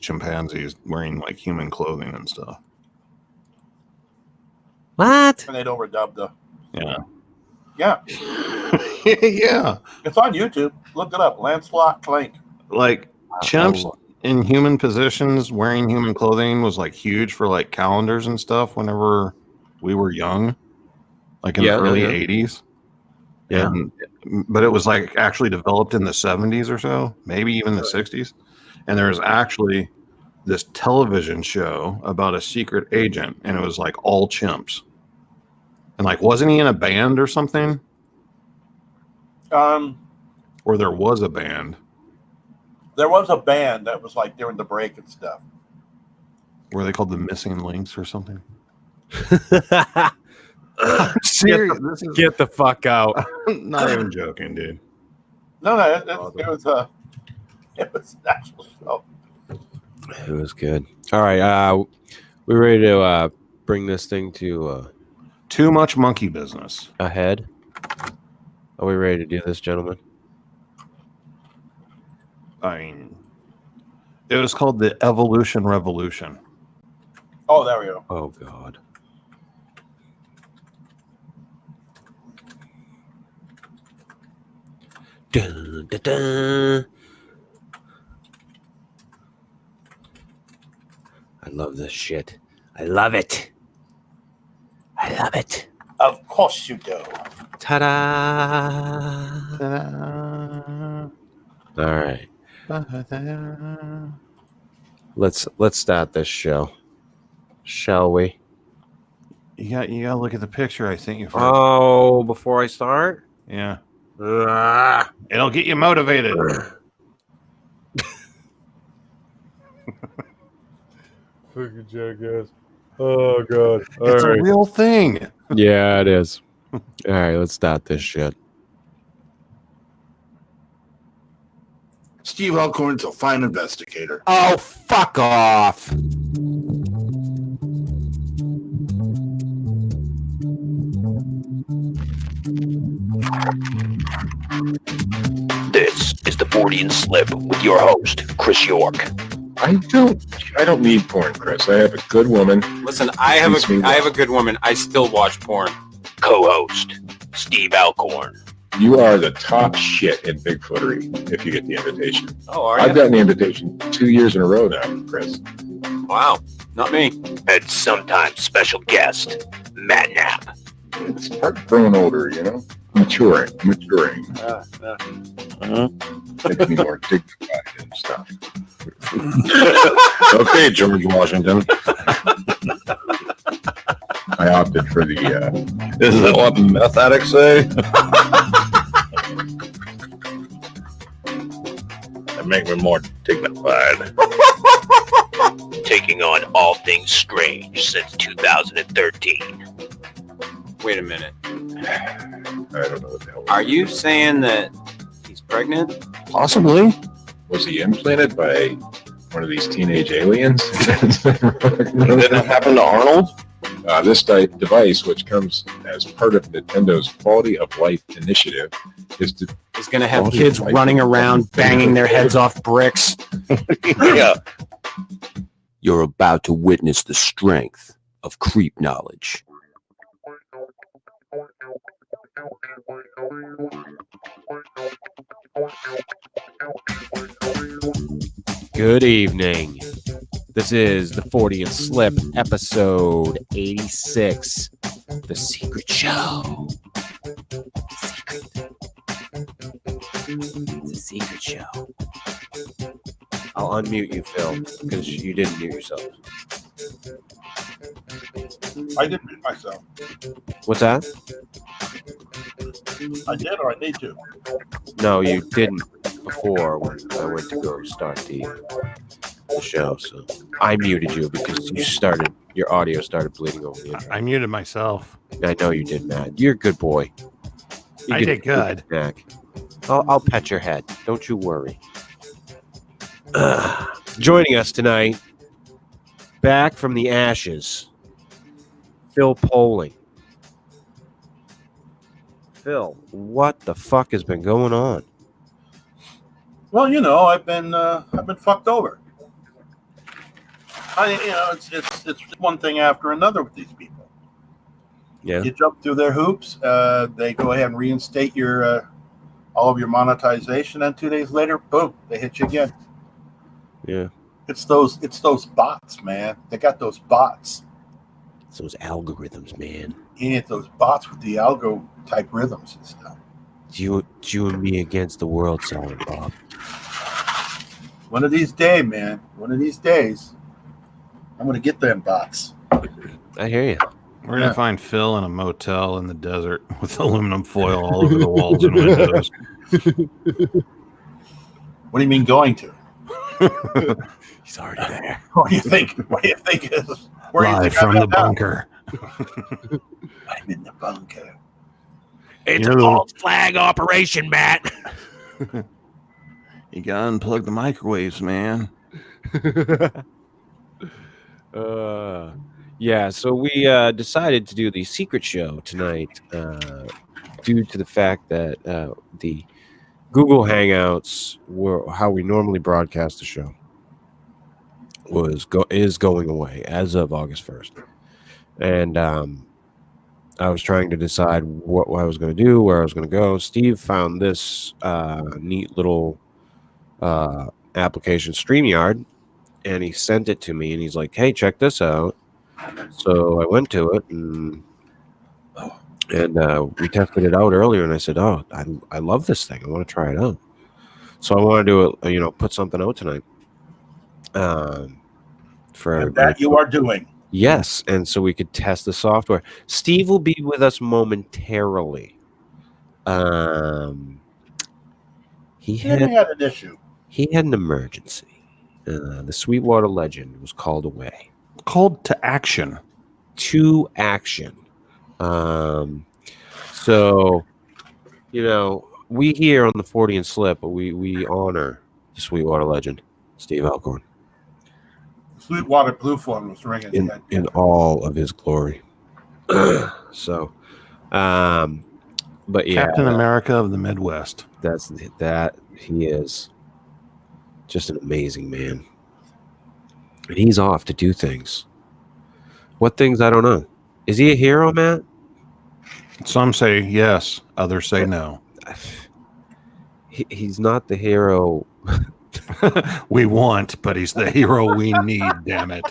chimpanzees wearing like human clothing and stuff. What? And they'd overdub the. Yeah. Yeah. Yeah. It's on YouTube. Look it up. Lancelot Clank. Like chimps in human positions wearing human clothing was like huge for like calendars and stuff whenever we were young, like in the early 80s. Yeah. But it was like actually developed in the 70s or so, maybe even the 60s. And there was actually this television show about a secret agent, and it was like all chimps. And like, wasn't he in a band or something? Or there was a band. There was a band that was like during the break and stuff. Were they called the Missing Links or something? Serious? Get the fuck out. I'm not even joking, dude. No, it was actual show. It was good. All right, we ready to bring this thing to too much monkey business ahead? Are we ready to do this, gentlemen? I mean, it was called the Evolution Revolution. Oh, there we go. Oh, God. Dun, dun, dun. I love this shit. I love it. I love it. Of course you do. Ta-da! Ta-da. All right. Let's start this show, shall we? You gotta look at the picture I sent you first. Oh, before I start? Yeah. It'll get you motivated. Fucking jackass. Oh, God. It's a real thing. Yeah, it is. All right, let's start this shit. Steve Alcorn's a fine investigator. Oh, fuck off. This is the Fortean Slip with your host, Chris York. I don't need porn, Chris. I have a good woman. Listen, I have a good woman. I still watch porn. Co-host, Steve Alcorn. You are the top shit in Bigfootery if you get the invitation. Oh, are you? I've gotten the invitation 2 years in a row now, Chris. Wow, not me. And sometimes special guest, Matt Knapp. It's part of growing older, you know? Maturing. Makes me more dignified and stuff. Okay, George Washington. I opted for the... Is that what meth addicts say? That make me more dignified. Taking on all things strange since 2013. Wait a minute. I don't know what the hell. Are you saying that he's pregnant? Possibly. Was he implanted by one of these teenage aliens? Did that happen to Arnold? This device, which comes as part of Nintendo's Quality of Life initiative, is going to have kids running around banging their heads off bricks. Yeah. You're about to witness the strength of creep knowledge. Good evening. This is the Fortean Slip, episode 86, The Secret Show. The Secret Show. I'll unmute you, Phil, because you didn't mute yourself. I did mute myself. What's that? I did, or I need to. No, you didn't before when I went to go start the show. So I muted you because your audio started bleeding over the internet. I muted myself. I know you did, Matt. You're a good boy. I did good. I'll pet your head. Don't you worry. Joining us tonight, back from the ashes, Phil Poling. Phil, what the fuck has been going on? Well, you know, I've been fucked over. It's one thing after another with these people. Yeah. You jump through their hoops. They go ahead and reinstate your all of your monetization, and 2 days later, boom, they hit you again. Yeah. It's those bots, man. They got those bots. It's those algorithms, man. Yeah, those bots with the algo type rhythms and stuff. It's you and me against the world, Silent Bob. One of these days, man. One of these days, I'm gonna get them bots. I hear you. We're going to find Phil in a motel in the desert with aluminum foil all over the walls and windows. What do you mean going to? He's already there. What do you think? What do you think is? Where do you Live think from I'm the at now? bunker. I'm in the bunker. It's You're a the- false flag operation, Matt. You got to unplug the microwaves, man. Yeah, so we decided to do the secret show tonight due to the fact that the Google Hangouts were how we normally broadcast the show is going away as of August 1st. And I was trying to decide what I was going to do, where I was going to go. Steve found this neat little application, StreamYard, and he sent it to me, and he's like, hey, check this out. So I went to it, and we tested it out earlier, and I said, oh, I love this thing. I want to try it out. So I want to do it, put something out tonight. And that you are doing. Yes, and so we could test the software. Steve will be with us momentarily. He had an issue. He had an emergency. The Sweetwater legend was called away. Called to action. To action. So, we here on the Fortean Slip, we honor the Sweetwater legend, Steve Alcorn, Sweetwater blue phone was ringing. in all of his glory. So, but yeah, Captain America of the Midwest. that he is just an amazing man. And he's off to do things. What things? I don't know. Is he a hero, Matt? Some say yes, others say no. He's not the hero. We want, but he's the hero we need, damn it.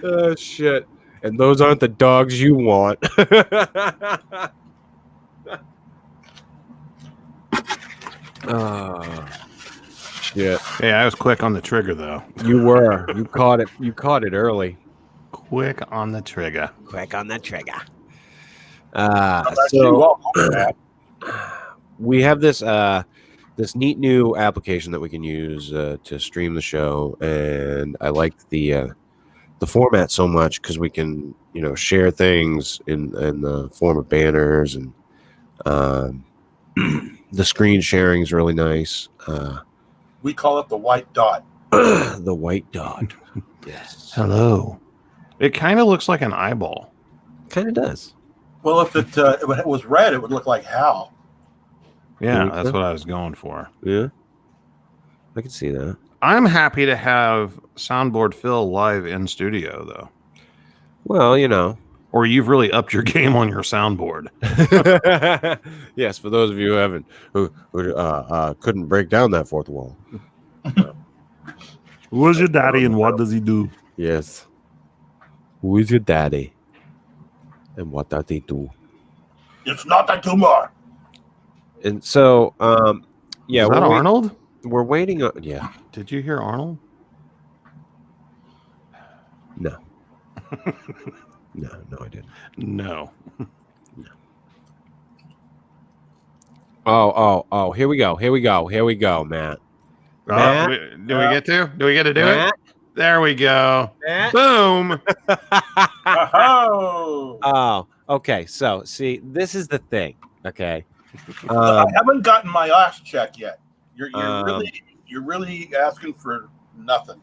Oh, shit. And those aren't the dogs you want. Shit. Hey, I was quick on the trigger, though. You were. You caught it. You caught it early. Quick on the trigger. Quick on the trigger. So we have this this neat new application that we can use to stream the show, and I like the format so much because we can share things in the form of banners, and the screen sharing is really nice. we call it the white dot. The white dot. Yes. Hello. It kind of looks like an eyeball. Kind of does. Well, if it was red, it would look like Hal. Yeah, that's what I was going for. Yeah. I can see that. I'm happy to have Soundboard Phil live in studio, though. Well, Or you've really upped your game on your soundboard. Yes, for those of you who couldn't break down that fourth wall. Who's your daddy and what does he do? Yes. Who is your daddy? And what does he do? It's not a tumor. And so, yeah. Is that Arnold? We're waiting on. Yeah. Did you hear Arnold? No. No, I didn't. No. Oh, here we go, Matt. Matt? Do we get to? Do we get to do Matt? it? There we go. Matt? Boom. Oh. Oh, okay. So, see, this is the thing. Okay. I haven't gotten my ass check yet. You're Um, really asking for nothing.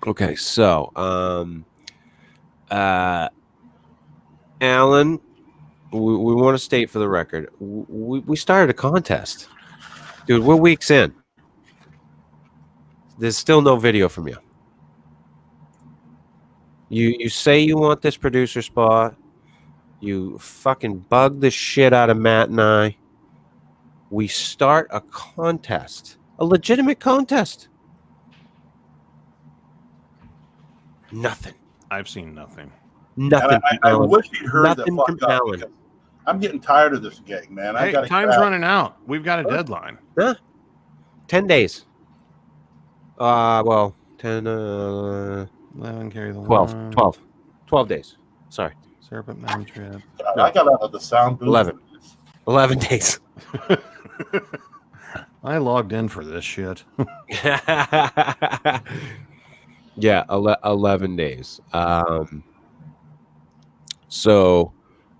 Okay, so, Alan, we want to state for the record, we started a contest. Dude, we're weeks in. there's still no video from you. You say you want this producer spot. You fucking bug the shit out of Matt and I. We start a contest, a legitimate contest. Nothing. I've seen nothing. Nothing. And I wish he'd hurry the Nothing fuck from up. Alan. Because I'm getting tired of this gig, man. I Hey, got time's running out. We've got a deadline. 10 days. Well, 10, 11 carry the 12, line. 12 days. Sorry. Syrup at 9 trip. I got out of the sound booth. 11 days. I logged in for this shit. Yeah, 11 days. So,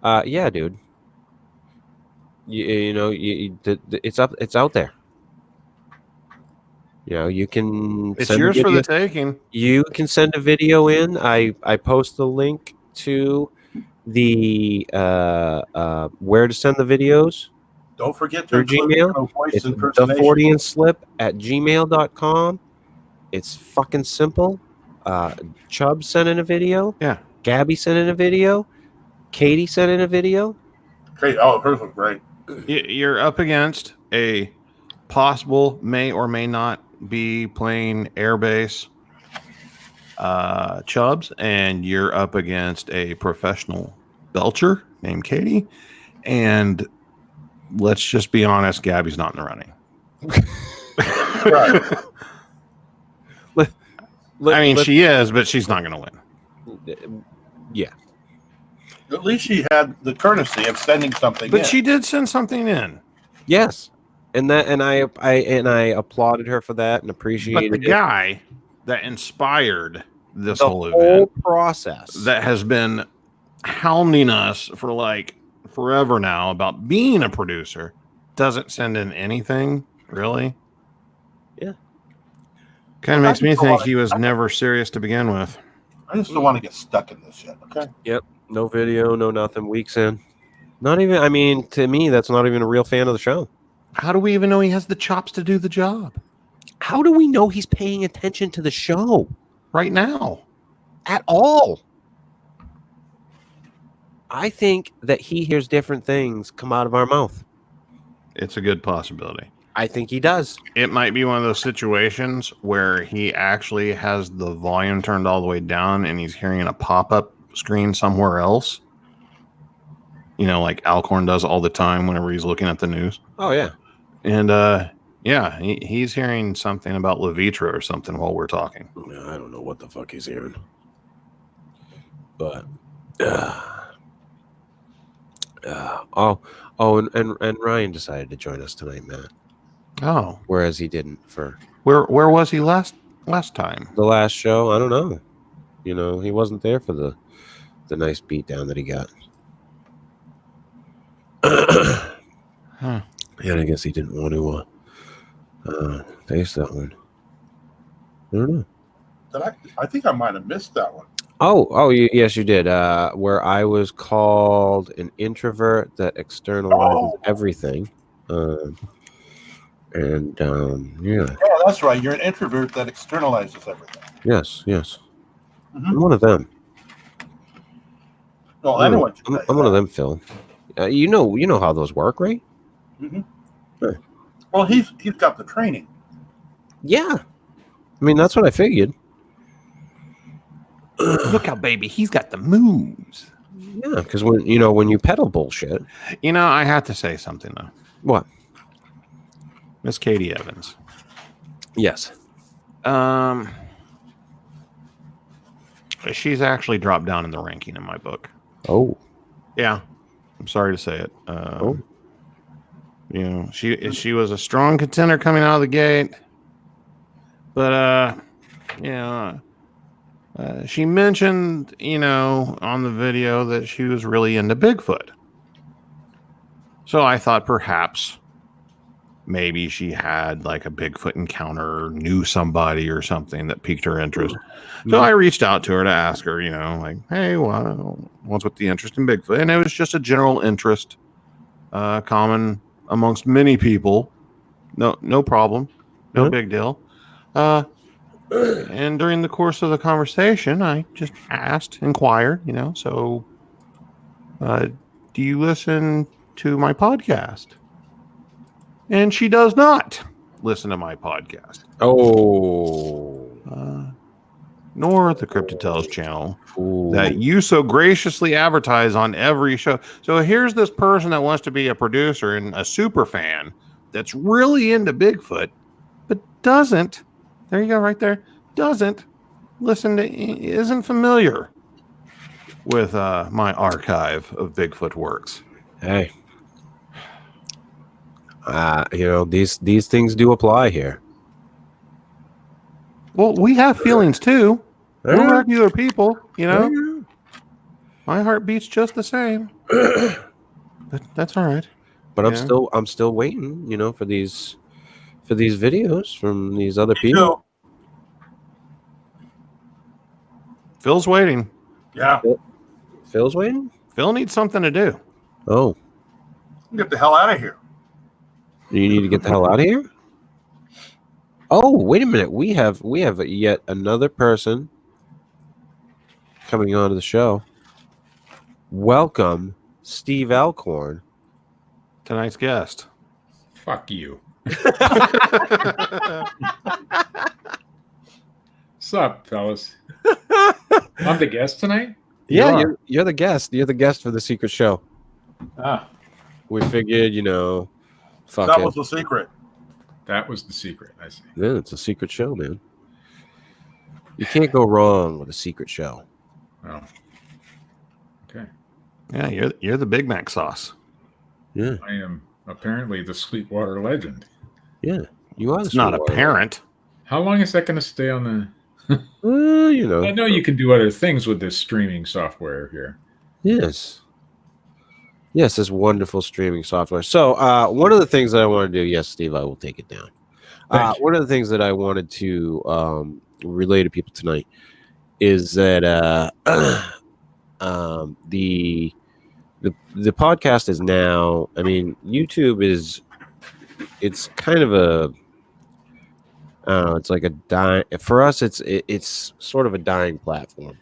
yeah, dude. You know, it's up. It's out there. You know, you can. It's send a yours for video. the taking. You can send a video in. I post the link to the where to send the videos. Don't forget to Through include Gmail? your voice It's impersonation. theforteanslip@gmail.com. It's fucking simple. Chubb sent in a video. Yeah. Gabby sent in a video. Katie sent in a video. Great. Oh, hers was great. You're up against a possible may or may not be playing airbase Chubbs, and you're up against a professional belcher named Katie. And let's just be honest, Gabby's not in the running. I mean, she is, but she's not going to win. Yeah. At least she had the courtesy of sending something But in. she did send something in. Yes. And I applauded her for that and appreciated But the guy that inspired this the whole event, process that has been hounding us for like forever now about being a producer, doesn't send in anything, really. Yeah. Kind of makes me think he was never serious to begin with. I just don't want to get stuck in this shit, okay? Yep. No video, no nothing. Weeks in. Not even, I mean, to me, that's not even a real fan of the show. How do we even know he has the chops to do the job How do we know he's paying attention to the show right now? at all? I think that he hears different things come out of our mouth. It's a good possibility. I think he does. It might be one of those situations where he actually has the volume turned all the way down and he's hearing a pop-up screen somewhere else. You know, like Alcorn does all the time whenever he's looking at the news. Oh, yeah. And yeah, he's hearing something about Levitra or something while we're talking. I don't know what the fuck he's hearing. But and Ryan decided to join us tonight, Matt. Oh, Whereas he didn't for where was he last time? the last show. I don't know. You know, he wasn't there for the nice beat down that he got. Huh. Yeah, I guess he didn't want to face that one. I don't know. I think I might have missed that one. Yes, you did. Where I was called an introvert that externalizes everything. Yeah. Yeah, that's right. You're an introvert that externalizes everything. Yes. Mhm. I'm one of them. Well, anyone can I'm say one of that. them, Phil. You know how those work, right? Mhm. Sure. Well, he's got the training. Yeah. I mean, that's what I figured. Look how baby, he's got the moves. Yeah, because when you peddle bullshit. You know, I have to say something though. What? Miss Katie Evans. Yes. She's actually dropped down in the ranking in my book. Oh. Yeah, I'm sorry to say it. Oh. You know, she was a strong contender coming out of the gate, but she mentioned, on the video that she was really into Bigfoot. So I thought perhaps maybe she had like a Bigfoot encounter, or knew somebody or something that piqued her interest. So I reached out to her to ask her, like, hey, what's with the interest in Bigfoot? And it was just a general interest, common amongst many people. No problem. No big deal. And during the course of the conversation, I just inquired, so do you listen to my podcast? And she does not listen to my podcast. Oh. Nor the Cryptid Tales channel Ooh. that you so graciously advertise on every show. So here's this person that wants to be a producer and a super fan that's really into Bigfoot, but doesn't, there you go right there, doesn't listen to, isn't familiar with my archive of Bigfoot works. Hey. These things do apply here. Well, we have feelings too. We're Yeah. regular people, Yeah. My heart beats just the same. But that's all right. But Yeah. I'm still waiting, for these videos from these other people. So, Phil's waiting. yeah, Phil's waiting? Phil needs something to do. Oh. get the hell out of here. You need to get the hell out of here? Oh, wait a minute. We have yet another person coming on to the show. Welcome, Steve Alcorn. Tonight's guest. Fuck you. What's up, fellas? I'm the guest tonight? Yeah, you're the guest. You're the guest for the secret show. Ah, We figured, fuck That it. was the secret. that was the secret. I see. Yeah, it's a secret show, man. You can't go wrong with a secret show. Oh. Okay. Yeah, you're the Big Mac sauce. Yeah, I am apparently the Sweetwater legend. yeah. You are. It's not apparent. How long is that going to stay on the... I know you can do other things with this streaming software here. Yes. Yes, this wonderful streaming software. So, one of the things that I want to do, yes, Steve, I will take it down. Thank you. One of the things that I wanted to relay to people tonight is that the podcast is now. I mean, YouTube is. It's kind of a. It's like a dying. For us, it's sort of a dying platform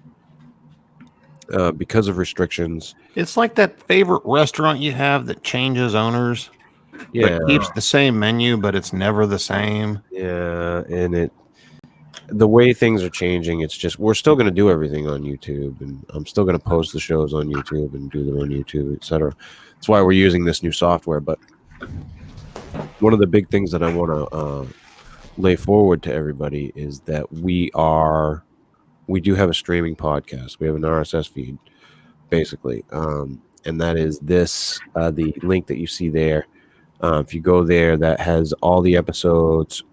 because of restrictions. It's like that favorite restaurant you have that changes owners. Yeah, But keeps the same menu, but it's never the same. yeah, and the way things are changing, it's just we're still going to do everything on YouTube, and I'm still going to post the shows on YouTube and do them on YouTube, etc. That's why we're using this new software. But one of the big things that I want to lay forward to everybody is that we do have a streaming podcast. We have an RSS feed, basically, and that is this the link that you see there. If you go there, that has all the episodes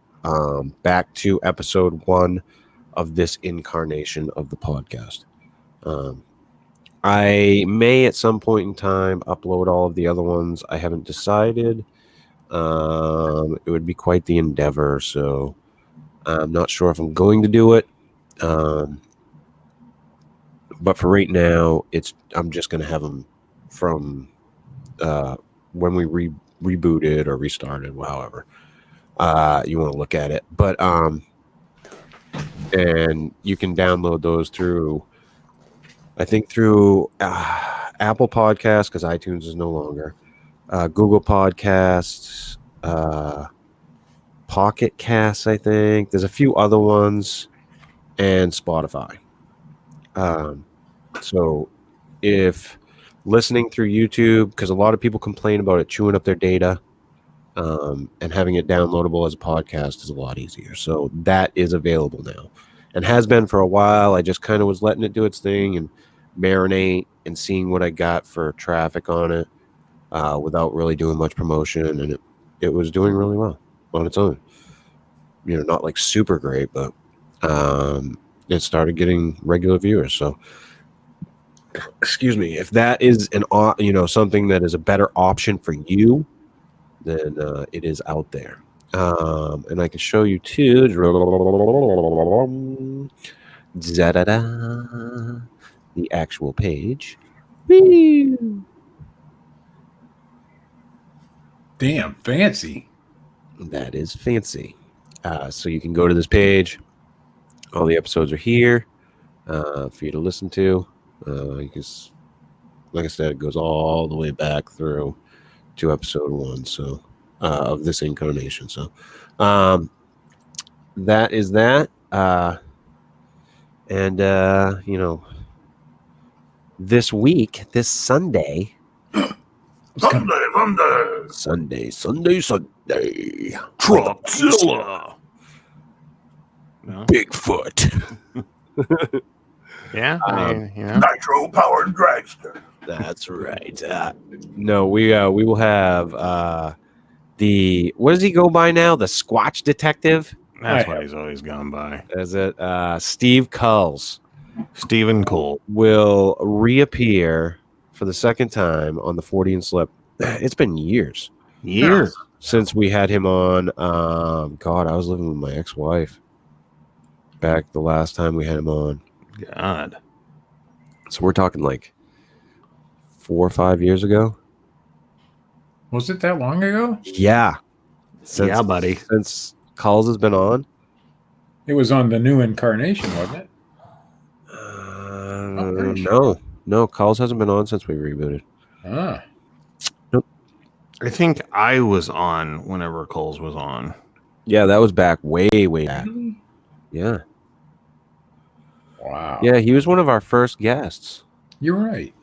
back to episode 1 of this incarnation of the podcast. I may at some point in time upload all of the other ones. I haven't decided. It would be quite the endeavor, so I'm not sure if I'm going to do it. But for right now, I'm just going to have them from when we rebooted or restarted, however you want to look at it. But and you can download those through, I think, through Apple Podcasts, because iTunes is no longer, Google Podcasts, Pocket Casts, I think. There's a few other ones, and Spotify. So if listening through YouTube, because a lot of people complain about it chewing up their data, and having it downloadable as a podcast is a lot easier. So that is available now and has been for a while. I just kind of was letting it do its thing and marinate and seeing what I got for traffic on it without really doing much promotion. And it was doing really well on its own. Not like super great, but it started getting regular viewers. So, excuse me, if that is something that is a better option for you, then it is out there. And I can show you too. The actual page. Woo! Damn, fancy. That is fancy. So you can go to this page. All the episodes are here for you to listen to. You can, like I said, it goes all the way back through to episode 1. So of this incarnation. So that is that. And this week, this Sunday. Sunday. Truckzilla. No? Bigfoot. Yeah, Nitro powered dragster. That's right. No, we will have the, what does he go by now? The Squatch Detective. That's what he's always gone by. Is it Steve Culls? Stephen Cole will reappear for the second time on the Fortean Slip. It's been years since we had him on. God, I was living with my ex-wife back the last time we had him on. God. So we're talking like 4 or 5 years ago. Was it that long ago? Yeah. Buddy. Since Culls has been on. It was on the new incarnation, wasn't it? No, Culls hasn't been on since we rebooted. Nope. I think I was on whenever Culls was on. Yeah, that was back way back. Yeah. Wow. Yeah, he was one of our first guests. You're right.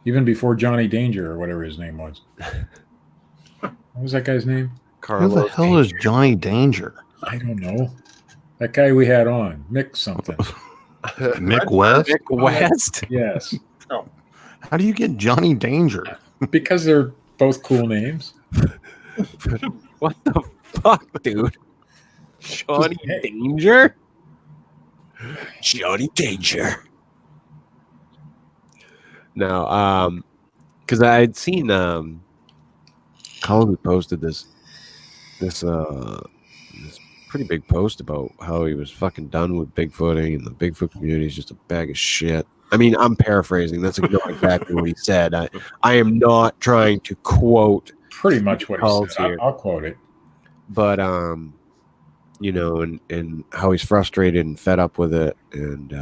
Even before Johnny Danger or whatever his name was. What was that guy's name? Who the hell is Johnny Danger? I don't know. That guy we had on, Mick something. Mick West? Mick West? Yes. Oh. How do you get Johnny Danger? Because they're both cool names. What the fuck, dude? Johnny Danger? Johnny Danger. No, because I had seen Colin posted this pretty big post about how he was fucking done with Bigfooting and the Bigfoot community is just a bag of shit. I mean, I'm paraphrasing. That's not exactly what he said. I am not trying to quote pretty much what he said. I'll quote it. But and how he's frustrated and fed up with it. And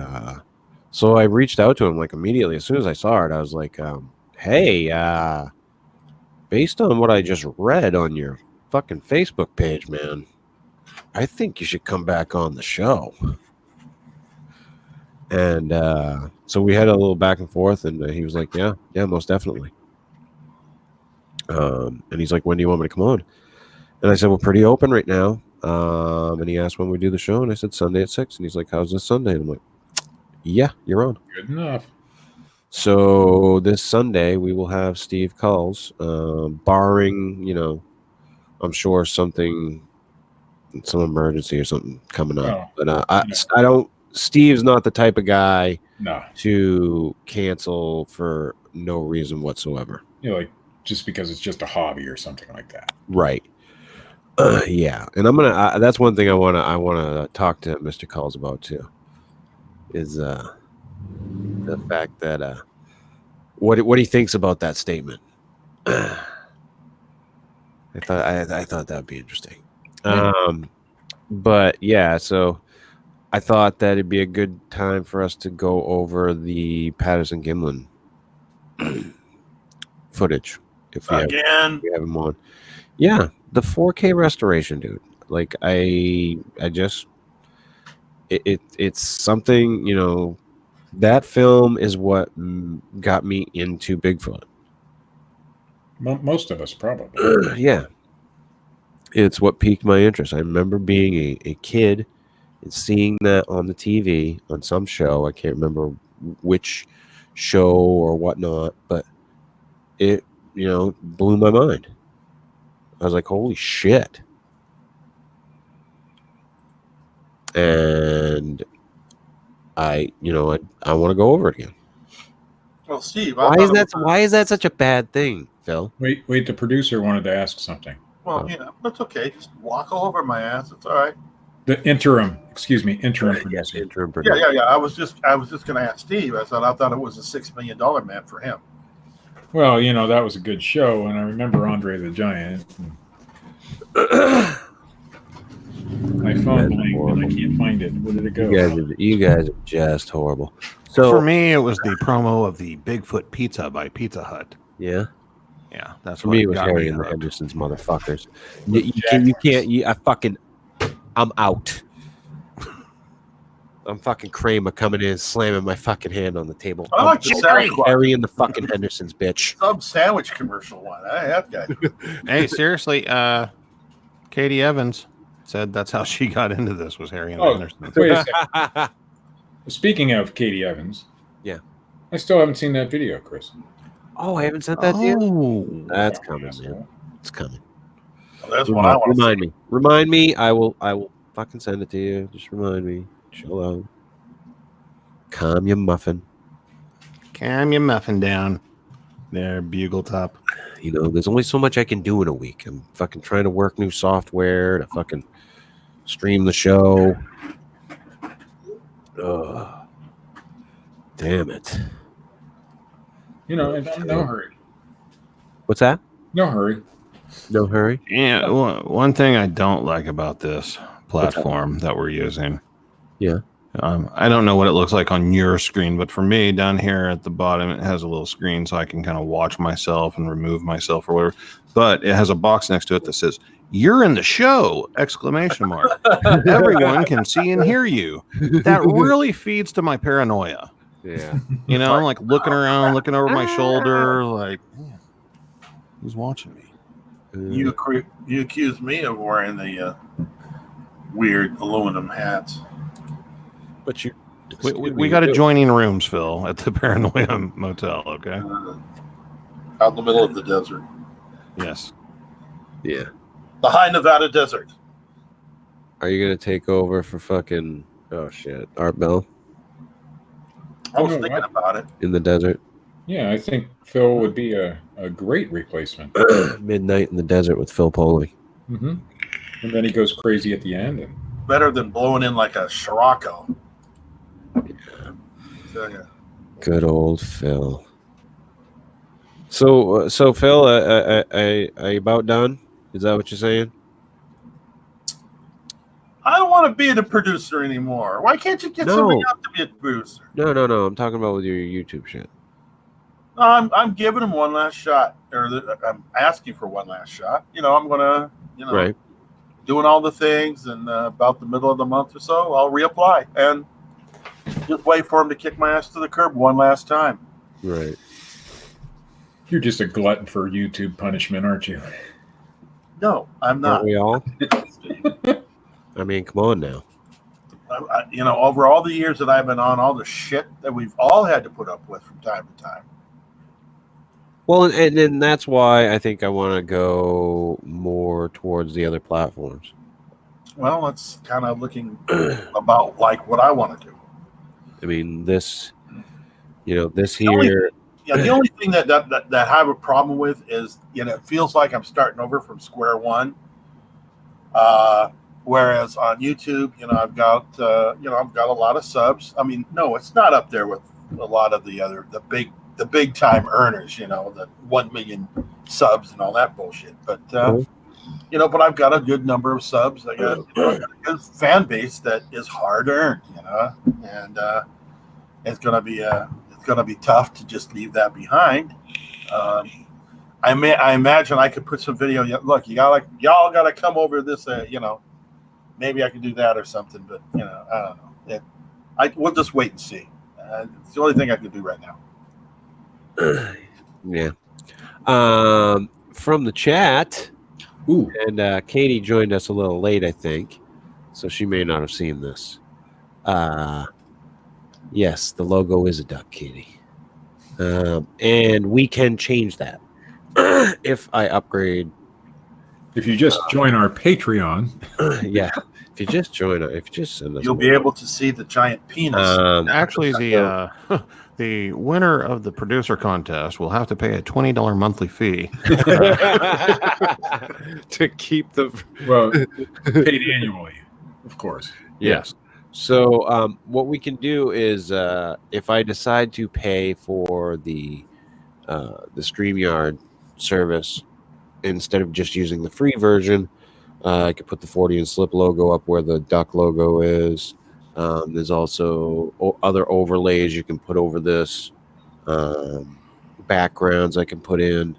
so I reached out to him like immediately. As soon as I saw it, I was like, hey, based on what I just read on your fucking Facebook page, man, I think you should come back on the show. And so we had a little back and forth, and he was like, yeah, most definitely. And he's like, when do you want me to come on? And I said, we're pretty open right now. And he asked when we do the show, and I said Sunday at 6. And he's like, how's this Sunday? And I'm like, yeah, you're on. Good enough. So this Sunday we will have Steve Culls, barring, I'm sure some emergency or something coming up. But I don't. Steve's not the type of guy to cancel for no reason whatsoever. Like just because it's just a hobby or something like that. Right. Yeah, and I'm gonna. That's one thing I wanna talk to Mr. Culls about too. Is the fact that what he thinks about that statement. I thought that'd be interesting. Yeah. But yeah, so I thought that it'd be a good time for us to go over the Patterson Gimlin footage if we have him on. Yeah, the 4K restoration, dude. Like I just it's something, that film is what got me into Bigfoot. Most of us probably. Yeah. It's what piqued my interest. I remember being a kid and seeing that on the TV on some show. I can't remember which show or whatnot, but it, blew my mind. I was like, holy shit. And I want to go over it again. Well, Steve, why is that such a bad thing, Phil? Wait, the producer wanted to ask something. Well, that's okay. Just walk all over my ass. It's all right. The interim producer. Interim producer. Yeah. I was just going to ask Steve. I thought it was a $6 million man for him. Well, that was a good show, and I remember Andre the Giant. I phone guys are blanked and I horrible. can't find it. Where did it go? You guys are just horrible. So For me, it was the promo of the Bigfoot Pizza by Pizza Hut. yeah, Yeah, that's for what me it was got Harry me and the hooked. Hendersons, motherfuckers. With You can't. I'm out. I'm fucking Kramer coming in, slamming my fucking hand on the table. I like the Santa Claus Harry and the fucking Hendersons, bitch. sub sandwich commercial one. Hey, that guy. Hey, seriously, Katie Evans said that's how she got into this, was Harry and the Oh, Hendersons. wait a second. Speaking of Katie Evans. Yeah. I still haven't seen that video, Chris. Oh, I haven't sent that to you? Oh, That's coming, Asshole. man. It's coming. Well, that's what I want to Remind me. Remind me. I will fucking send it to you. Just remind me. Chill out. Calm your muffin. calm your muffin down there, bugle top. You know, there's only so much I can do in a week. I'm fucking trying to work new software to fucking stream the show. Ugh. Damn it. You know, and no hurry. What's that? No hurry. No hurry. Yeah, one thing I don't like about this platform that we're using. Yeah. I don't know what it looks like on your screen, but for me, down here at the bottom, it has a little screen so I can kind of watch myself and remove myself or whatever. But it has a box next to it that says, "You're in the show!" Exclamation mark. Everyone can see and hear you. That really feeds to my paranoia. Yeah. You know, I'm like looking around, looking over my shoulder, like, "Man, who's watching me?" You accuse me of wearing the weird aluminum hats. But you. We got adjoining rooms, Phil, at the Paranoia Motel, okay? Out in the middle of the desert. Yes. Yeah. The high Nevada desert. Are you going to take over for fucking, oh shit, Art Bell I was You know thinking what? about it. in the desert? Yeah, I think Phil would be a great replacement. Midnight in the desert with Phil Poley. Mm-hmm. And then he goes crazy at the end. And Better than blowing in like a Scirocco. So, yeah. Good old Phil. So Phil, are you about done? Is that what you're saying? I don't want to be the producer anymore. Why can't you get somebody else to be a producer? No. I'm talking about with your YouTube shit. I'm giving him one last shot, I'm asking for one last shot. You know, I'm gonna, Right. doing all the things, and about the middle of the month or so, I'll reapply and just wait for him to kick my ass to the curb one last time. Right. you're just a glutton for YouTube punishment, aren't you? No, I'm not. Aren't we all? I mean, come on now. Over all the years that I've been on, all the shit that we've all had to put up with from time to time. Well, and that's why I think I want to go more towards the other platforms. Well, it's kind of looking about like what I want to do. I mean, this here. The only thing that I have a problem with is, it feels like I'm starting over from square one. Whereas on YouTube, I've got a lot of subs. I mean, no, it's not up there with a lot of the big time earners, the 1 million subs and all that bullshit. But but I've got a good number of subs. I got a good fan base that is hard earned, and it's gonna be tough to just leave that behind. I imagine I could put some video. Look, y'all gotta come over this. Maybe I could do that or something. But I don't know. We'll just wait and see. It's the only thing I can do right now. Yeah. From the chat. Ooh. And Katie joined us a little late, I think, so she may not have seen this. Yes, the logo is a duck, Katie. And we can change that if I upgrade. If you just join our Patreon. Yeah. If you just join, if you just send us, you'll be able to see the giant penis. Actually, the winner of the producer contest will have to pay a $20 monthly fee to keep the paid annually, of course. Yes. So what we can do is if I decide to pay for the StreamYard service instead of just using the free version, I could put the Fortean Slip logo up where the duck logo is. There's also other overlays you can put over this. Backgrounds I can put in.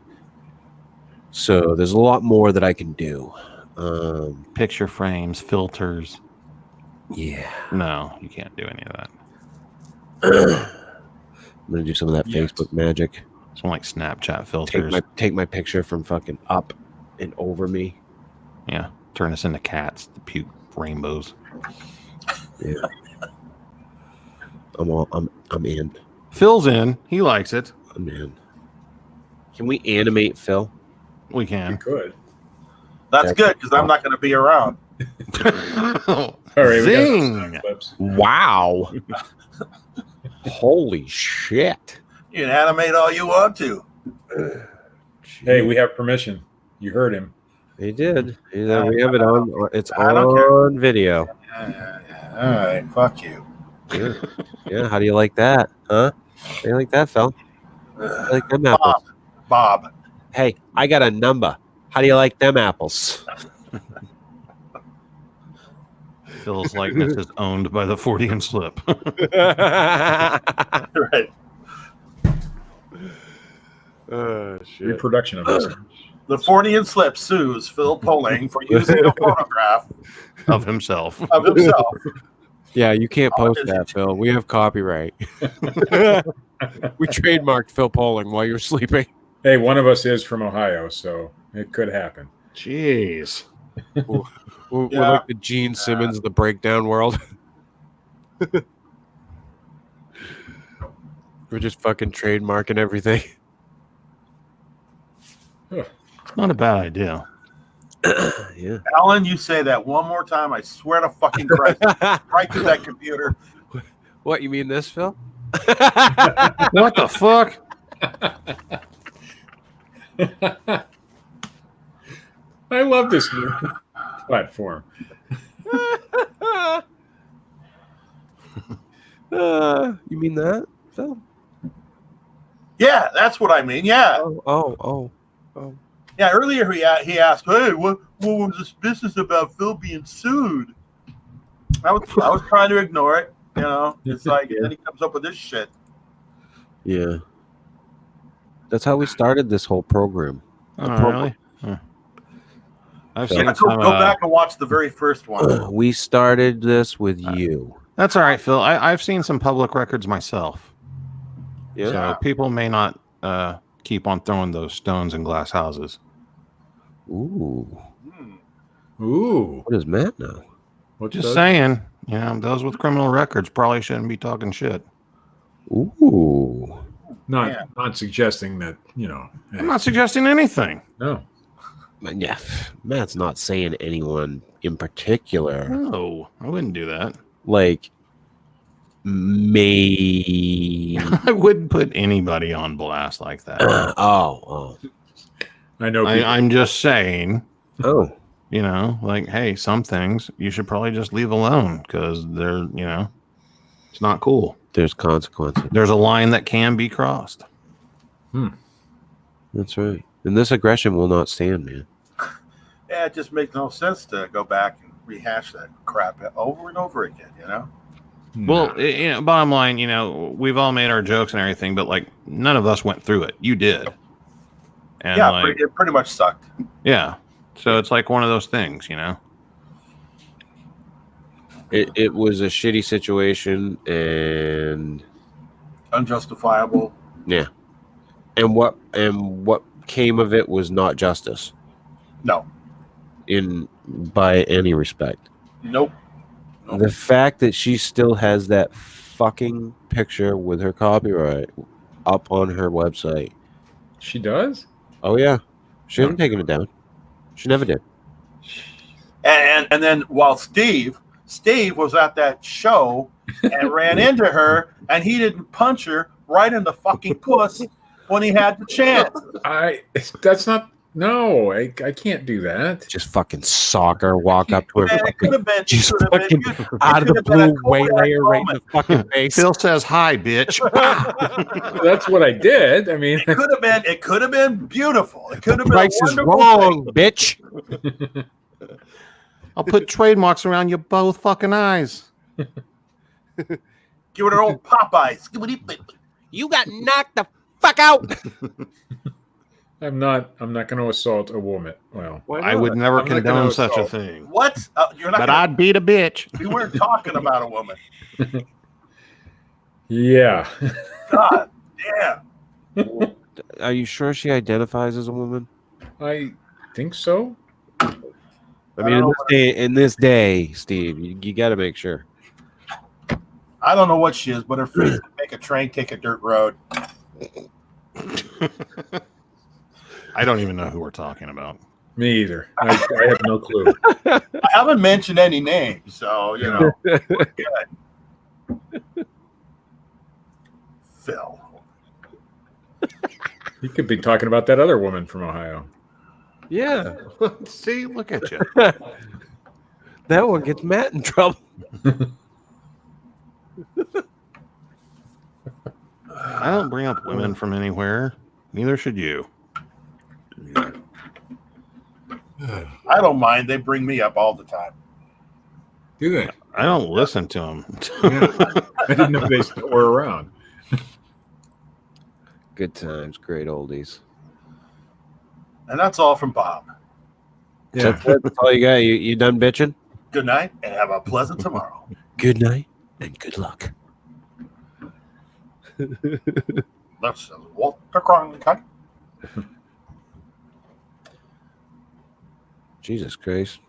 So there's a lot more that I can do. Picture frames, filters. Yeah. No, you can't do any of that. I'm going to do some of that Facebook magic. Some like Snapchat filters. Take my picture from fucking up and over me. Yeah. Turn us into cats. The puke rainbows. Yeah. I'm in. Phil's in. He likes it. I'm in. Can we animate Phil? We You can. could. That's good because I'm not going to be around. All right, we got Zing! some clips. Wow. Holy shit. You can animate all you want to. Hey, we have permission. You heard him. He did. We have it on. It's I don't care. on video. Yeah. All right. Fuck you. Yeah. Yeah. How do you like that? Huh? How do you like that, Phil? How do you like them apples? Bob. Hey, I got a number. How do you like them apples? Phil's likeness is owned by the Fortean Slip. Right. Shit. Reproduction of this. The Fortean Slip sues Phil Poling for using a photograph of himself. of himself. Yeah, you can't post that, Phil. We have copyright. We trademarked Phil Poling while you were sleeping. Hey, one of us is from Ohio, so it could happen. Jeez. We're like the Gene Simmons of the breakdown world. We're just fucking trademarking everything. Not a bad idea. Yeah. Alan, you say that one more time. I swear to fucking Christ. Right to that computer. What, you mean this, Phil? What the fuck? I love this new platform. You mean that, Phil? Yeah, that's what I mean. Yeah. Oh. Yeah, earlier he asked, hey, what was this business about Phil being sued? I was trying to ignore it. You know, it's like, and then he comes up with this shit. Yeah. That's how we started this whole program. Oh, really? Huh. I've seen Yeah, some. go back and watch the very first one. We started this with you. That's all right, Phil. I've seen some public records myself. Yeah. So people may not keep on throwing those stones in glass houses. Ooh. Ooh. What does Matt know? What's Just that? saying, you know, those with criminal records probably shouldn't be talking shit. Ooh. Not suggesting that, you know. Hey, I'm not suggesting anything. no. Yeah. Matt's not saying anyone in particular. No, I wouldn't do that. Like, may. I wouldn't put anybody on blast like that. Oh. I know. people- I'm just saying, Oh. you know, like, hey, some things you should probably just leave alone because they're, you know, it's not cool. There's consequences. There's a line that can be crossed. That's right. And this aggression will not stand, man. Yeah, it just makes no sense to go back and rehash that crap over and over again, you know? Well, you know, bottom line, you know, we've all made our jokes and everything, but like none of us went through it. You did. And Yeah, like, it pretty much sucked. yeah. So it's like one of those things, you know? It was a shitty situation, and Unjustifiable. yeah. And what came of it was not justice No. by any respect. Nope. The fact that she still has that fucking picture with her copyright up on her website. She does? Oh yeah. She hasn't taken it down. She never did. And then while Steve was at that show and ran into her, and he didn't punch her right in the fucking puss when he had the chance. That's not. No, I can't do that. Just fucking sock her, walk up to her, Man, it could have been. just it could have been- fucking it out of could the have been a blue waylay her right in the fucking face. Phil says hi, bitch. That's what I did. I mean, It could have been beautiful. It could have been Price is wonderful wrong, thing. bitch. I'll put trademarks around your both fucking eyes. Give it an old Popeyes. You got knocked the fuck out. I'm not going to assault a woman. Well, I would never I'm not gonna condone such a assault. thing. What? You're not. But Gonna, I'd beat a bitch. we weren't talking about a woman. yeah. God, yeah. Are you sure she identifies as a woman? I think so. I mean, in this day, Steve, you got to make sure. I don't know what she is, but her face can make a train take a dirt road. I don't even know who we're talking about. Me either. I have no clue. I haven't mentioned any names, so you know. We're good. Phil. You could be talking about that other woman from Ohio. Yeah. See, look at you. That one gets Matt in trouble. I don't bring up women from anywhere. Neither should you. I don't mind. They bring me up all the time. Do they? I don't listen to them. I didn't know they were around. Good times, great oldies. And that's all from Bob. Yeah. That's all you got. You done bitching? Good night and have a pleasant tomorrow. Good night and good luck. That's Walter Cronkite. Jesus Christ.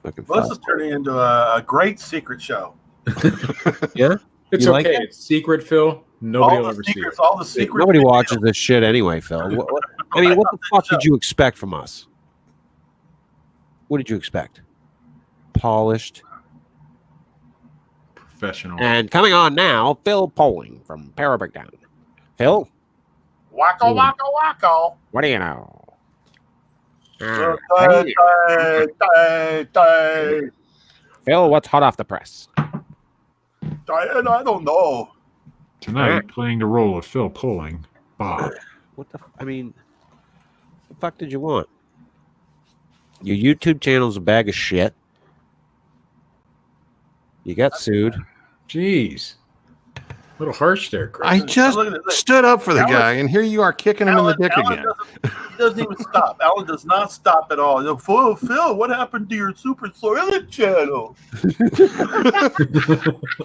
Fucking Well, this is turning into a great secret show. Yeah? It's You okay. like it? It's secret, Phil. Nobody will All ever the see secrets, it. all the secrets. Nobody watches this shit anyway, Phil. I mean, what the fuck did you expect from us? What did you expect? Polished. Professional. And coming on now, Phil Poling from Parabreakdown. Phil, Wacko, wacko, wacko. what do you know? Phil, what's hot off the press? Diane, I don't know. Tonight, playing the role of Phil Poling, Bob. What the? I mean, the fuck did you want? Your YouTube channel's a bag of shit. You got sued. Jeez. A little harsh there, Chris. I just stood up for the Alan- guy, and here you are kicking him in the dick Alan again. He doesn't even stop. Alan does not stop at all. He'll, Phil, what happened to your Super Toilet channel?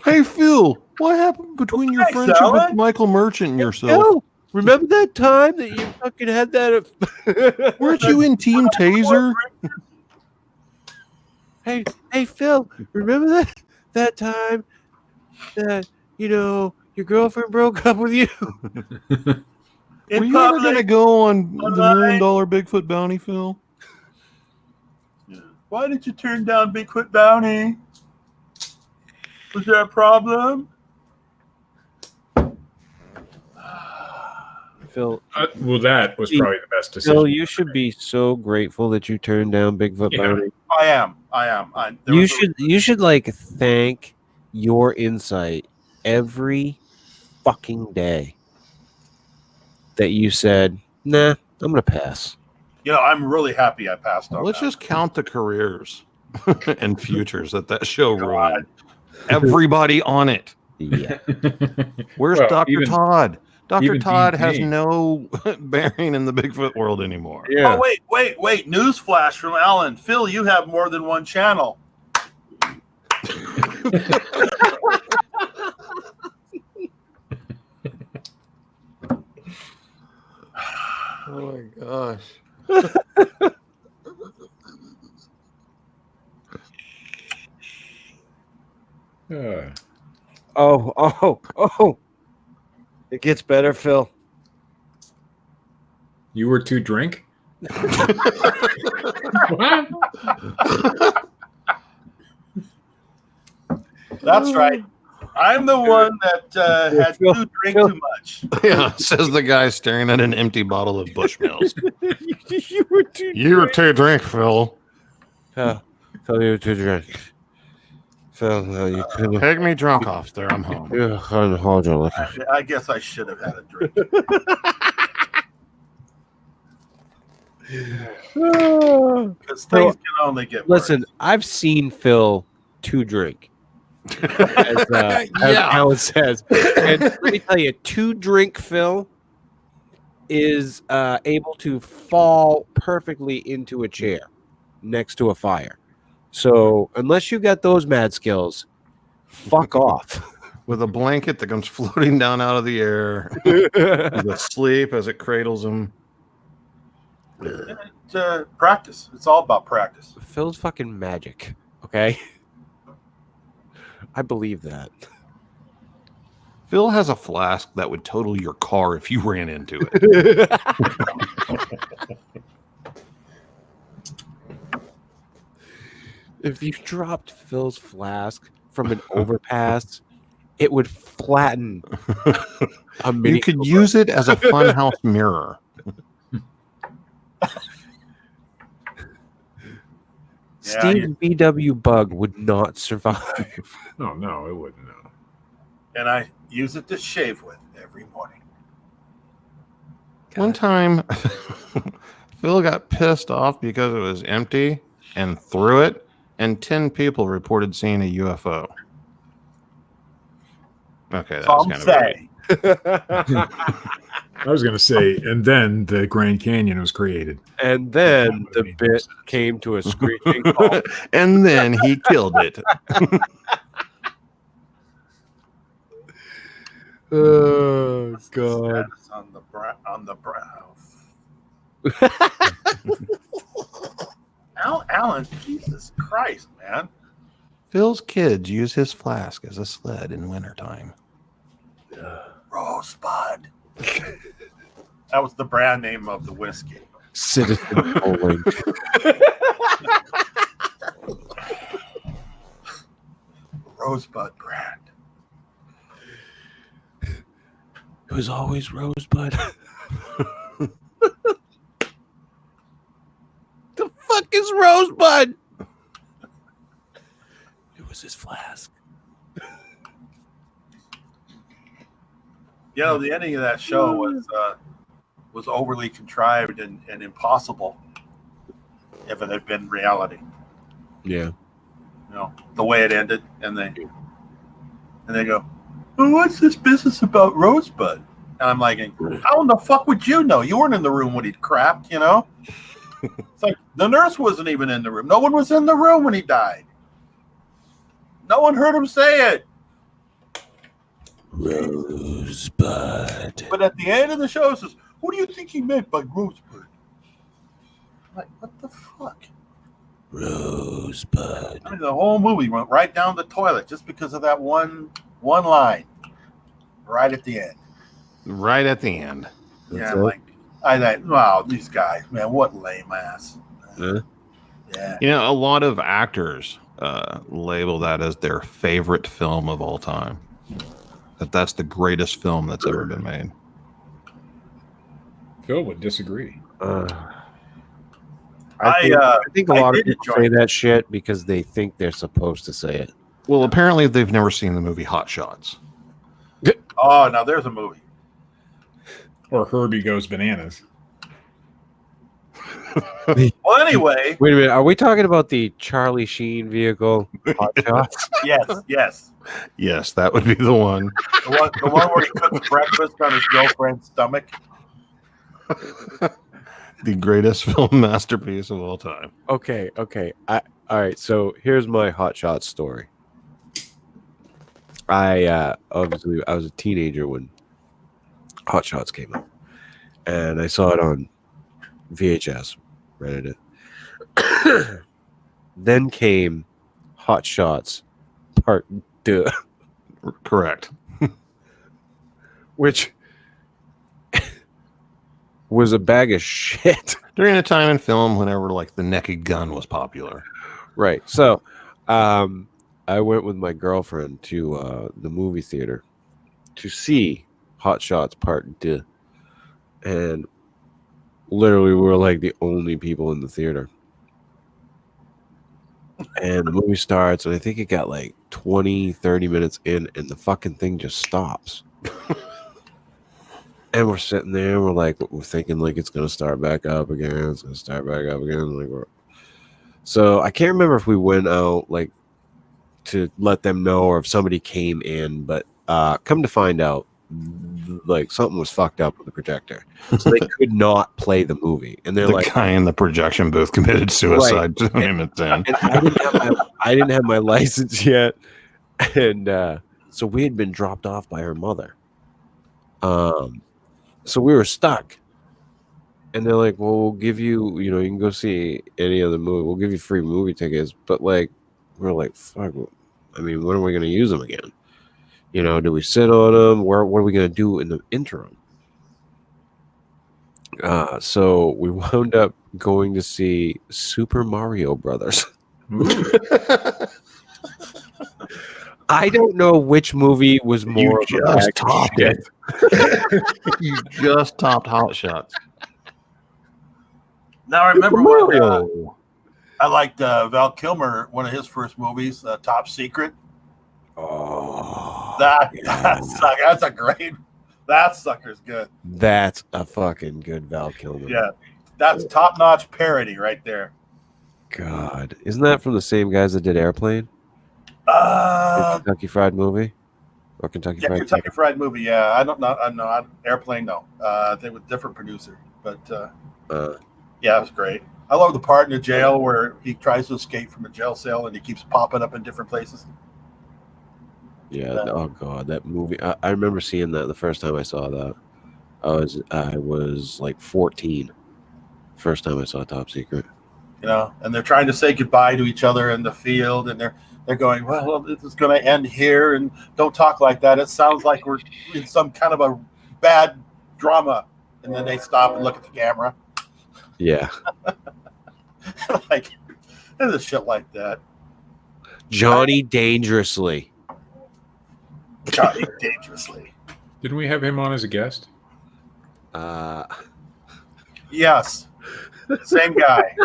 Hey, Phil, what happened between your Thanks, friendship Alan. with Michael Merchant and yourself? Phil, remember that time that you fucking had that? Weren't you in Team Taser? Hey, Phil, remember that time that your girlfriend broke up with you? In Were you ever public, going to go on the online. $1 million Bigfoot bounty, Phil? Why did you turn down Bigfoot Bounty? Was there a problem? Phil, Well, that was probably the best decision. Phil, you should be so grateful that you turned down Bigfoot Yeah. bounty. I am. You should like thank your insight every fucking day that you said, nah, I'm gonna pass. I'm really happy I passed on. Let's that. just count the careers and futures that show ruined. Everybody on it. Yeah. Where's Well, Dr. even- Todd? Dr. even Todd Dean has Payne. no bearing in the Bigfoot world anymore. Oh, wait. Newsflash from Alan. Phil, you have more than one channel. Oh my gosh. Oh. It gets better, Phil. You were to drink? What? That's right. I'm the one that had to drink too much. Yeah, says the guy staring at an empty bottle of Bushmills. You were too You were too drink, Phil. Phil, you were too drunk. Phil, no, you couldn't. Take me drunk off there. I'm home. You couldn't hold your liquor. I guess I should have had a drink. Because things can only get Listen, worse. I've seen Phil to drink, as Yeah. Alan says. And let me tell you, to drink Phil is able to fall perfectly into a chair next to a fire. So unless you got those mad skills, fuck off. With a blanket that comes floating down out of the air. He's asleep as it cradles him. It's practice. It's all about practice. Phil's fucking magic. Okay. I believe that. Phil has a flask that would total your car if you ran into it. If you dropped Phil's flask from an overpass, it would flatten a mini. You could use it as a funhouse mirror. Steve BW Bug would not survive. No, it wouldn't. No. And I use it to shave with every morning. One time, Phil got pissed off because it was empty and threw it, and 10 people reported seeing a UFO. Okay, that was kind of weird. I was going to say, and then the Grand Canyon was created. And then the bit came to a screeching halt. And then he killed it. Oh God! Status on the brow. Alan, Jesus Christ, man! Phil's kids use his flask as a sled in wintertime. Rosebud. That was the brand name of the whiskey. Citizen Bowling. Rosebud brand. It was always Rosebud. The fuck is Rosebud? It was his flask. You know, the ending of that show was overly contrived and impossible if it had been reality. Yeah. You know, the way it ended, and they go, well, what's this business about Rosebud? And I'm like, how in the fuck would you know? You weren't in the room when he crapped, you know? It's like the nurse wasn't even in the room. No one was in the room when he died. No one heard him say it. Rosebud. But at the end of the show, it says, what do you think he meant by Rosebud? I'm like, what the fuck? Rosebud. I mean, the whole movie went right down the toilet just because of that one line right at the end. Right at the end. Yeah, like I thought, wow, these guys, man, what lame ass. Yeah. Yeah. You know, a lot of actors label that as their favorite film of all time. That's the greatest film that's ever been made. Phil would disagree. I think a lot of did people enjoy say that shit because they think they're supposed to say it. Well, apparently they've never seen the movie Hot Shots. Oh, now there's a movie. Or Herbie Goes Bananas. Well, anyway, Wait a minute. Are we talking about the Charlie Sheen vehicle? Hot Shots? yes. Yes, that would be the one. The one where he cooks breakfast on his girlfriend's stomach. The greatest film masterpiece of all time. Okay. All right. So here's my Hot Shots story. Obviously I was a teenager when Hot Shots came out, and I saw it on VHS. Rented it. Then came Hot Shots Part 2, Correct. which was a bag of shit. During a time in film whenever like the Naked Gun was popular. Right. So, I went with my girlfriend to the movie theater to see Hot Shots Part 2, and literally we were like the only people in the theater. And the movie starts, and I think it got like 20, 30 minutes in, and the fucking thing just stops. And we're sitting there, we're thinking like it's gonna start back up again. It's gonna start back up again. So I can't remember if we went out like to let them know or if somebody came in, but come to find out, like something was fucked up with the projector, so they could not play the movie. And they're The like, guy in the projection booth committed suicide. Right. And I didn't have my license yet, and so we had been dropped off by her mother. So we were stuck, and they're like, "Well, we'll give you, you can go see any other movie. We'll give you free movie tickets." But like, we're like, "Fuck! I mean, when are we going to use them again? Do we sit on them? What are we going to do in the interim?" So we wound up going to see Super Mario Brothers. I don't know which movie was more of a just bag of topped shit. it. You just topped Hot Shots. Now I remember Super when Mario. I liked Val Kilmer, one of his first movies, Top Secret. Oh, That sucker's good. that's a fucking good Val Kilmer. Yeah, that's top-notch parody right there. God, isn't that from the same guys that did Airplane? Kentucky Fried Movie, or Kentucky Fried Kentucky Fried Movie. Yeah, I don't know. Airplane. No, they were different producer, but yeah, it was great. I love the part in the jail where he tries to escape from a jail cell and he keeps popping up in different places. Yeah. Oh God, that movie. I remember seeing that the first time I saw that. I was like 14. First time I saw Top Secret. And they're trying to say goodbye to each other in the field, and they're going, well, this is going to end here, and don't talk like that. It sounds like we're in some kind of a bad drama. And then they stop and look at the camera. Yeah. Like, there's a shit like that. Johnny Dangerously. Johnny Dangerously. Didn't we have him on as a guest? Yes. Same guy.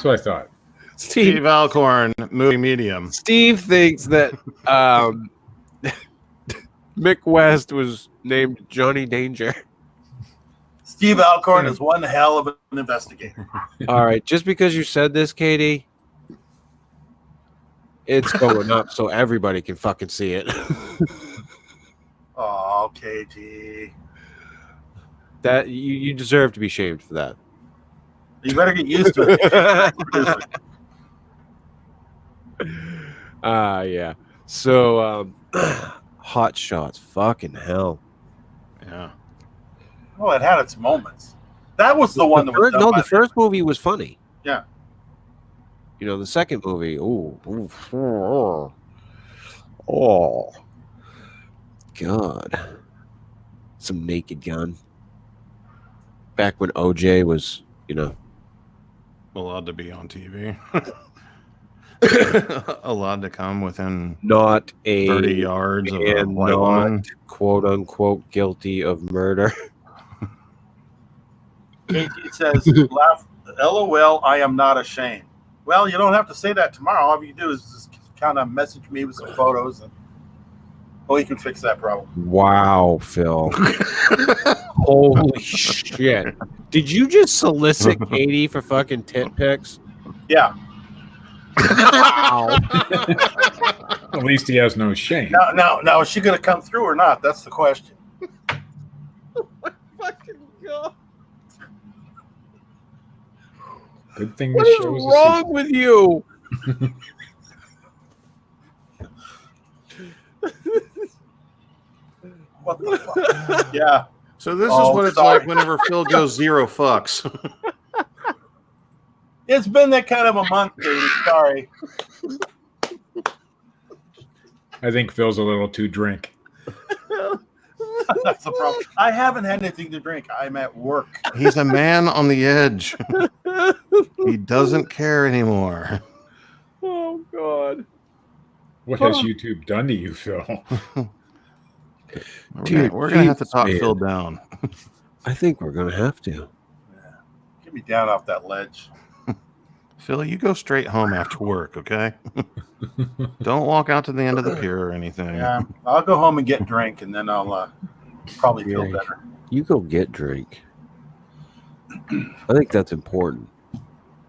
So I thought. Steve Alcorn, movie medium. Steve thinks that Mick West was named Johnny Danger. Steve Alcorn is one hell of an investigator. All right, just because you said this, Katie, it's going up so everybody can fucking see it. Oh, KG. That you deserve to be shamed for that. You better get used to it. Yeah. So Hot Shots, fucking hell. Yeah. Well, it had its moments. That was the one that was done by the first movie was funny. Yeah. The second movie, oh, God. Some Naked Gun. Back when OJ was, Allowed to be on TV. Allowed to come within not a 30 yards of a and white not woman. quote unquote guilty of murder. KG says, laugh, LOL, I am not ashamed. Well, you don't have to say that tomorrow. All you do is just kind of message me with some photos, and we can fix that problem. Wow, Phil. Holy shit. Did you just solicit Katie for fucking tit pics? Yeah. Wow. At least he has no shame. Now, is she going to come through or not? That's the question. Fucking God. Good thing What this is show is wrong with you? What the fuck? Yeah. So this is what it's sorry. like whenever Phil goes 0 fucks. It's been that kind of a month, Katie. Sorry. I think Phil's a little too drink. That's the problem. I haven't had anything to drink. I'm at work. He's a man on the edge. He doesn't care anymore. Oh, God. What has YouTube done to you, Phil? Dude, We're going to have to talk man. Phil down. I think we're going to have to. Get me down off that ledge. Phil, you go straight home after work, okay? Don't walk out to the end of the pier or anything. Yeah, I'll go home and get a drink, and then I'll probably feel Yeah. better. You go get drink. I think that's important.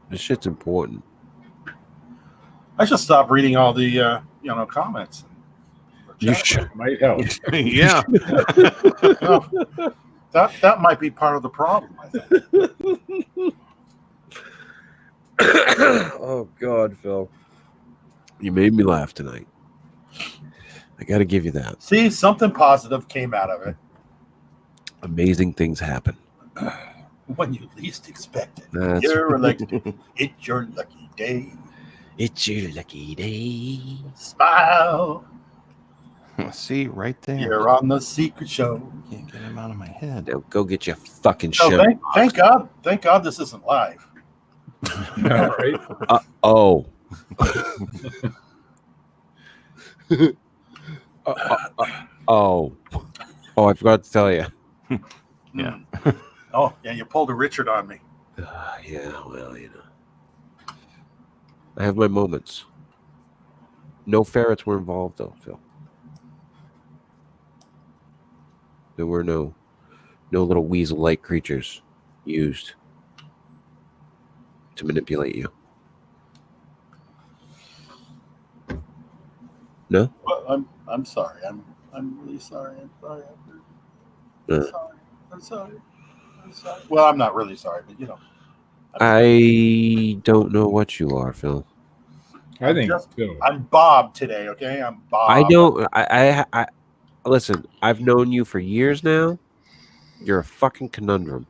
This shit's important. I should stop reading all the comments. You should. Might help. Yeah. Well, that might be part of the problem, I think. Oh God, Phil. You made me laugh tonight. I got to give you that. See, something positive came out of it Amazing things happen. when you least expect it. That's You're elected. It's your lucky day. It's your lucky day. Smile. See, right there. You're on the secret show. Can't get him out of my head. Now go get your fucking Oh, show. thank God. Thank God this isn't live. All right. Oh. Oh. Oh, I forgot to tell you. Yeah. Oh, yeah, you pulled a Richard on me. Yeah, well, you know. I have my moments. No ferrets were involved, though, Phil. There were no little weasel-like creatures used to manipulate you. No? Well, I'm sorry. I'm really sorry. I'm sorry. Uh. I'm sorry. Well, I'm not really sorry, but you know. I don't know what you are, Phil. I think I'm Bob today, okay? I'm Bob. I don't. I listen. I've known you for years now. You're a fucking conundrum.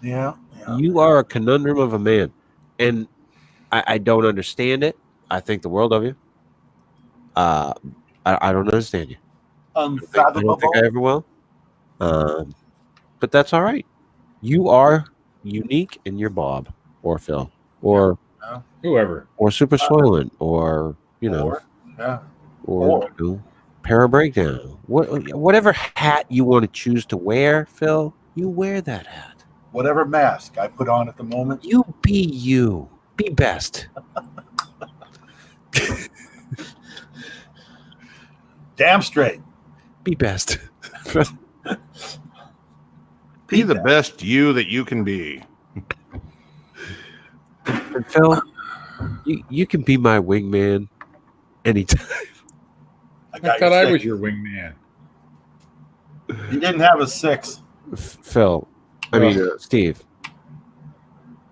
Yeah. You are a conundrum of a man, and I don't understand it. I think the world of you. I don't understand you. I Unfathomable. don't think I ever will. But that's all right. You are unique, and you're Bob or Phil or whoever or Super Soylent or you know or you know, Para Breakdown. Whatever hat you want to choose to wear, Phil, you wear that hat. Whatever mask I put on at the moment. You be you. Be best. Damn straight. Be best. Be the best you that you can be. And Phil, you can be my wingman anytime. I thought I was your wingman. You didn't have a 6. Phil, I mean, Steve.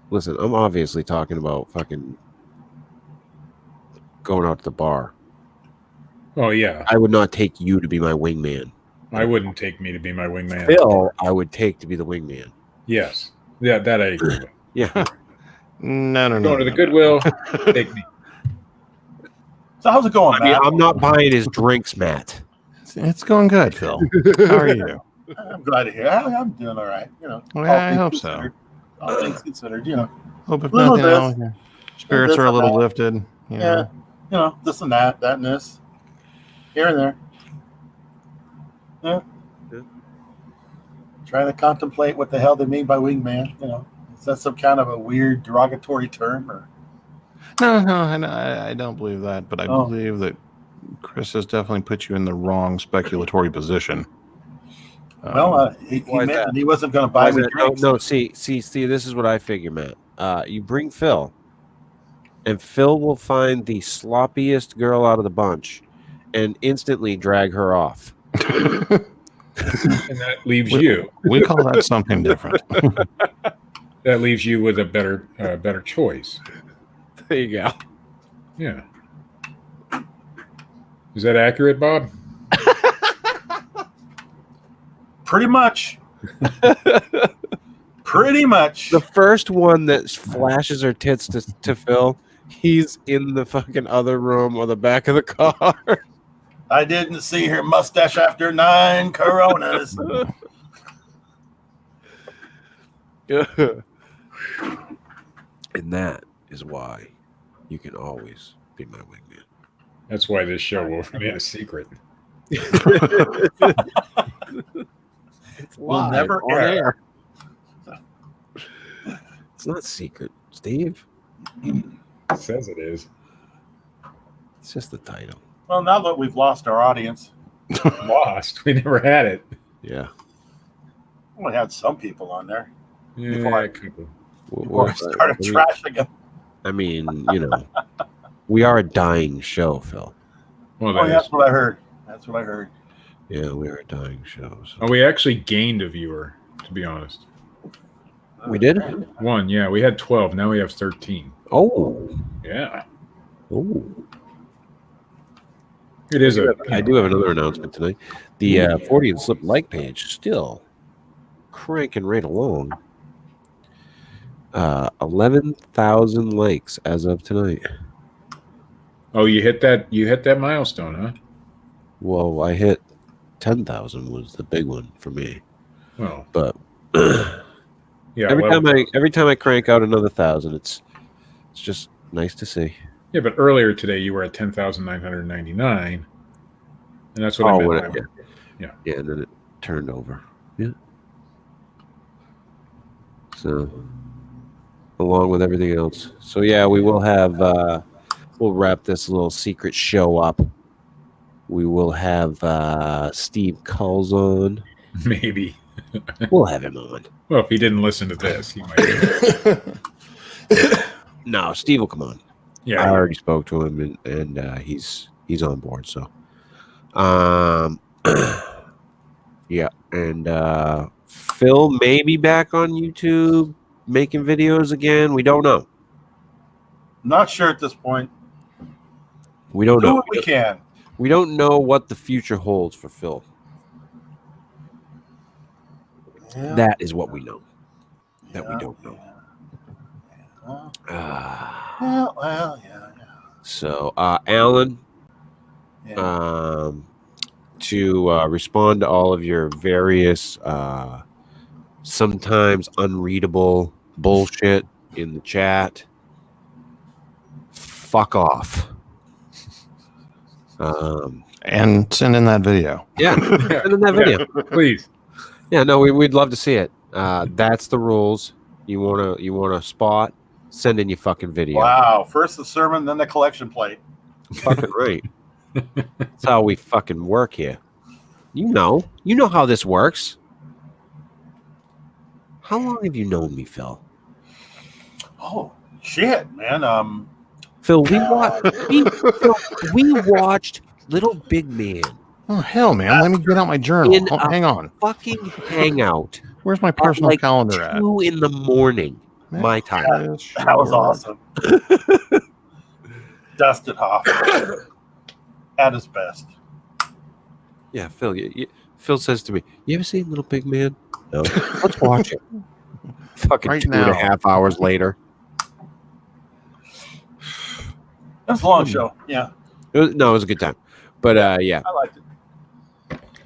Listen, I'm obviously talking about fucking going out to the bar. Oh, yeah. I would not take you to be my wingman. I wouldn't take me to be my wingman. Phil, I would take to be the wingman. Yes. Yeah, that I agree with. Yeah. No. Going to the Goodwill, take me. So how's it going, I mean, Matt? I'm not buying his drinks, Matt. It's going good, Phil. How are you? I'm glad to hear. I'm doing all right. You know. Well, all I things hope considered. so. All things considered, you know. Hope if Little nothing else, this, your spirits this are a and little that. lifted. You know. Yeah. You know, this and that and this. Here and there. Yeah. Trying to contemplate what the hell they mean by wingman. You know, is that some kind of a weird derogatory term or? No, I don't believe that, but I believe that Chris has definitely put you in the wrong speculatory position. Well, he meant that he wasn't going to buy me drinks. No, see, this is what I figure, Matt. You bring Phil, and Phil will find the sloppiest girl out of the bunch and instantly drag her off. And that leaves you. We call that something different. That leaves you with a better choice. There you go. Yeah. Is that accurate, Bob? Pretty much. Pretty much. The first one that flashes her tits to Phil, he's in the fucking other room or the back of the car. I didn't see her mustache after 9 Coronas. And that is why you can always be my wingman. That's why this show will remain a secret. It's We'll never on air. It's not secret. Steve. It says it is. It's just the title. Well, now that we've lost our audience, Lost. We never had it. Yeah. we had some people on there Yeah, Before I- a couple. before I started trashing them. I mean, you know, we are a dying show, Phil. Well, Oh, that that's is- what I heard. That's what I heard. Yeah, we are a dying show. So. Oh, we actually gained a viewer, to be honest. We did? One, yeah. We had 12. Now we have 13. Oh. Yeah. Oh. It is a. I do have another announcement tonight. The Fortean Slip like page still cranking right along. 11,000 likes as of tonight. Oh, you hit that. You hit that milestone, huh? Well, I hit 10,000 was the big one for me. Well, But yeah. every time I crank out another 1,000, it's just nice to see. Yeah, but earlier today you were at 10,999, and that's what I meant. when by- yeah, and then it turned over. Yeah. So, along with everything else. So yeah, we will have. We'll wrap this little secret show up. We will have Steve Culls on. Maybe. We'll have him on. Well, if he didn't listen to this, he might. No, Steve will come on. I Yeah. already spoke to him, and he's on board. So, yeah, and Phil may be back on YouTube making videos again. We don't know. Not sure at this point. We don't Do know. what we can. We don't know what the future holds for Phil. Yeah. That is what we know. That we Yeah. don't know. Well, yeah. So, Alan, Yeah. to respond to all of your various, sometimes unreadable bullshit in the chat, fuck off. And send in that video. Yeah, send in that video. Please. Yeah, no, we'd love to see it. That's the rules. You want to spot? Send in your fucking video. Wow. First the sermon, then the collection plate. Fucking right. That's how we fucking work here. You know how this works. How long have you known me, Phil? Oh shit, man. Phil, we watched Little Big Man Oh hell, man! Let me get out my journal. In Oh, a- hang on. fucking hangout Where's my at personal like calendar at? 2 in the morning, my time. That was awesome. Dustin Hoffman at his best. Yeah, Phil. Phil says to me, "You ever seen Little Big Man?" No. Let's watch it. Fucking Right 2.5 hours later. That's a long show. Yeah, It was a good time. But yeah. I liked it.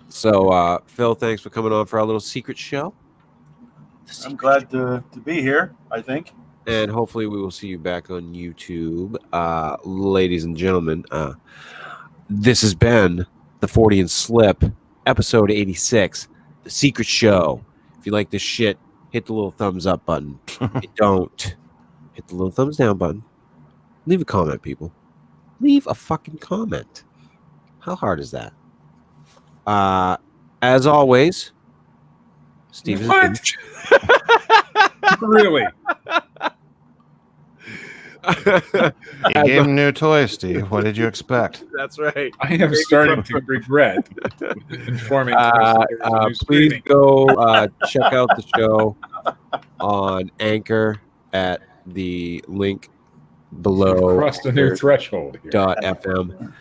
So Phil, thanks for coming on for our little secret show. I'm glad to be here, I think. And hopefully we will see you back on YouTube. Ladies and gentlemen, this has been the Fortean Slip, episode 86, The Secret Show. If you like this shit, hit the little thumbs up button. If you don't, hit the little thumbs down button. Leave a comment, people. Leave a fucking comment. How hard is that? As always, Steve. What? Really? You gave him new toys, Steve. What did you expect? That's right. I am starting to regret informing. Please go check out the show on Anchor at the link below. Crossed a new threshold here. .fm.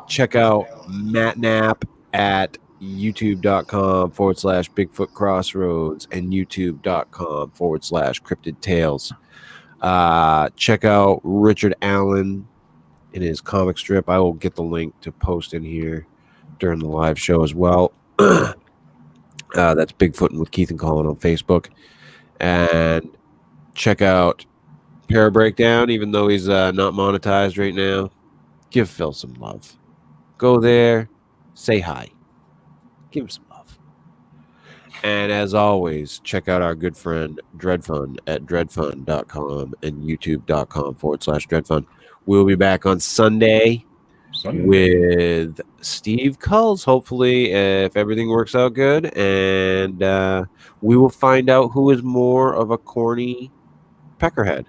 Check out Matt Knapp at youtube.com/bigfootcrossroads and youtube.com/cryptid tales. Check out Richard Allen in his comic strip. I will get the link to post in here during the live show as well. That's Bigfootin' with Keith and Colin on Facebook. And check out Para Breakdown, even though he's not monetized right now. Give Phil some love. Go there, say hi, give him some love. And as always, check out our good friend Dred Funn at dredfun.com and youtube.com/Dred Funn. We'll be back on Sunday with Steve Culls, hopefully, if everything works out good. And we will find out who is more of a corny peckerhead,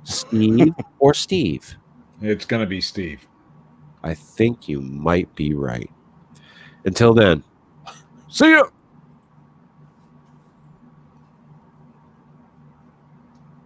Steve or Steve. It's going to be Steve. I think you might be right. Until then, see ya!